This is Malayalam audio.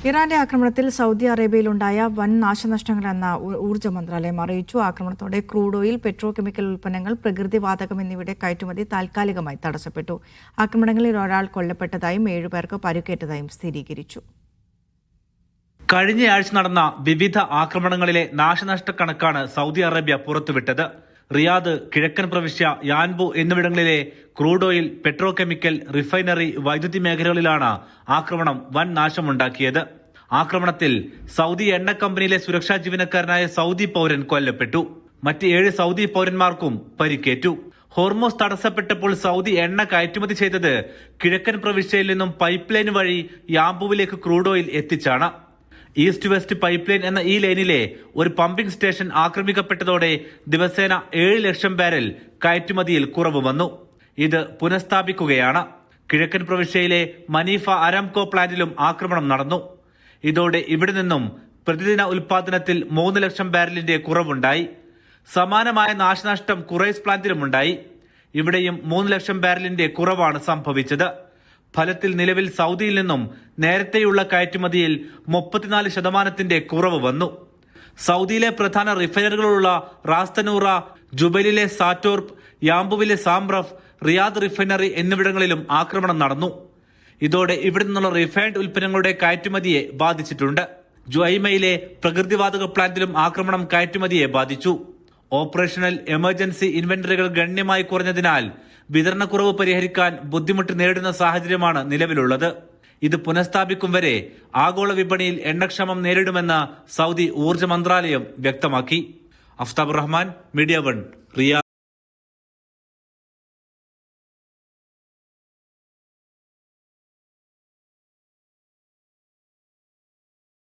ഇറാന്റെ ആക്രമണത്തിൽ സൗദി അറേബ്യയിലുണ്ടായ വൻ നാശനഷ്ടങ്ങളെന്ന് ഊർജ്ജ മന്ത്രാലയം അറിയിച്ചു. ആക്രമണത്തോടെ ക്രൂഡ് ഓയിൽ, പെട്രോ കെമിക്കൽ ഉൽപ്പന്നങ്ങൾ, പ്രകൃതിവാതകം എന്നിവയുടെ കയറ്റുമതി താൽക്കാലികമായി തടസ്സപ്പെട്ടു. ആക്രമണങ്ങളിൽ ഒരാൾ കൊല്ലപ്പെട്ടതായും 7 പേർക്ക് പരിക്കേറ്റതായും സ്ഥിരീകരിച്ചു. കഴിഞ്ഞയാഴ്ച നടന്ന വിവിധ ആക്രമണങ്ങളിലെ നാശനഷ്ട കണക്കാണ് സൗദി അറേബ്യ പുറത്തുവിട്ടത്. റിയാദ്, കിഴക്കൻ പ്രവിശ്യ, യാൻബു എന്നിവിടങ്ങളിലെ crude oil, petro chemical, refinery, വൈദ്യുതി മേഖലകളിലാണ് ആക്രമണം വൻ നാശമുണ്ടാക്കിയത്. ആക്രമണത്തിൽ സൗദി എണ്ണ കമ്പനിയിലെ സുരക്ഷാ ജീവനക്കാരനായ സൗദി പൗരൻ കൊല്ലപ്പെട്ടു. മറ്റ് 7 സൗദി പൗരന്മാർക്കും പരിക്കേറ്റു. ഹോർമോസ് തടസ്സപ്പെട്ടപ്പോൾ സൗദി എണ്ണ കയറ്റുമതി ചെയ്തത് കിഴക്കൻ പ്രവിശ്യയിൽ നിന്നും പൈപ്പ് ലൈൻ വഴി യാംബുവിലേക്ക് ക്രൂഡ് ഓയിൽ എത്തിച്ചാണ്. ഈസ്റ്റ് വെസ്റ്റ് പൈപ്പ് ലൈൻ എന്ന ഈ ലൈനിലെ ഒരു പമ്പിംഗ് സ്റ്റേഷൻ ആക്രമിക്കപ്പെട്ടതോടെ ദിവസേന 7 ലക്ഷം ബാരൽ കയറ്റുമതിയിൽ കുറവ് വന്നു. ഇത് പുനഃസ്ഥാപിക്കുകയാണ്. കിഴക്കൻ പ്രവിശ്യയിലെ മനീഫ അരാംകോ പ്ലാന്റിലും ആക്രമണം നടന്നു. ഇതോടെ ഇവിടെ നിന്നും പ്രതിദിന ഉൽപാദനത്തിൽ 3 ലക്ഷം ബാരലിന്റെ കുറവുണ്ടായി. സമാനമായ നാശനഷ്ടം ഖുറൈസ് പ്ലാന്റിലുമുണ്ടായി. ഇവിടെയും 3 ലക്ഷം ബാരലിന്റെ കുറവാണ് സംഭവിച്ചത്. ഫലത്തിൽ നിലവിൽ സൗദിയിൽ നിന്നും നേരത്തെയുള്ള കയറ്റുമതിയിൽ 34% കുറവ് വന്നു. സൗദിയിലെ പ്രധാന റിഫൈനറികളുള്ള റാസ്തനൂറ, ജുബൈലിലെ സാറ്റോർപ്പ്, യാംബുവിലെ സാംറഫ്, റിയാദ് റിഫൈനറി എന്നിവിടങ്ങളിലും ആക്രമണം നടന്നു. ഇതോടെ ഇവിടെ നിന്നുള്ള റിഫൈൻഡ് ഉൽപ്പന്നങ്ങളുടെ കയറ്റുമതിയെ ബാധിച്ചിട്ടുണ്ട്. ജുഐമയിലെ പ്രകൃതിവാതക പ്ലാന്റിലും ആക്രമണം കയറ്റുമതിയെ ബാധിച്ചു. ഓപ്പറേഷണൽ എമർജൻസി ഇൻവെന്ററികൾ ഗണ്യമായി കുറഞ്ഞതിനാൽ വിതരണക്കുറവ് പരിഹരിക്കാൻ ബുദ്ധിമുട്ട് നേരിടുന്ന സാഹചര്യമാണ് നിലവിലുള്ളത്. ഇത് പുനഃസ്ഥാപിക്കും വരെ ആഗോള വിപണിയിൽ എണ്ണക്ഷാമം നേരിടുമെന്ന് സൗദി ഊർജ്ജ മന്ത്രാലയം വ്യക്തമാക്കി. Aftab Rahman, media 1, Riyadh.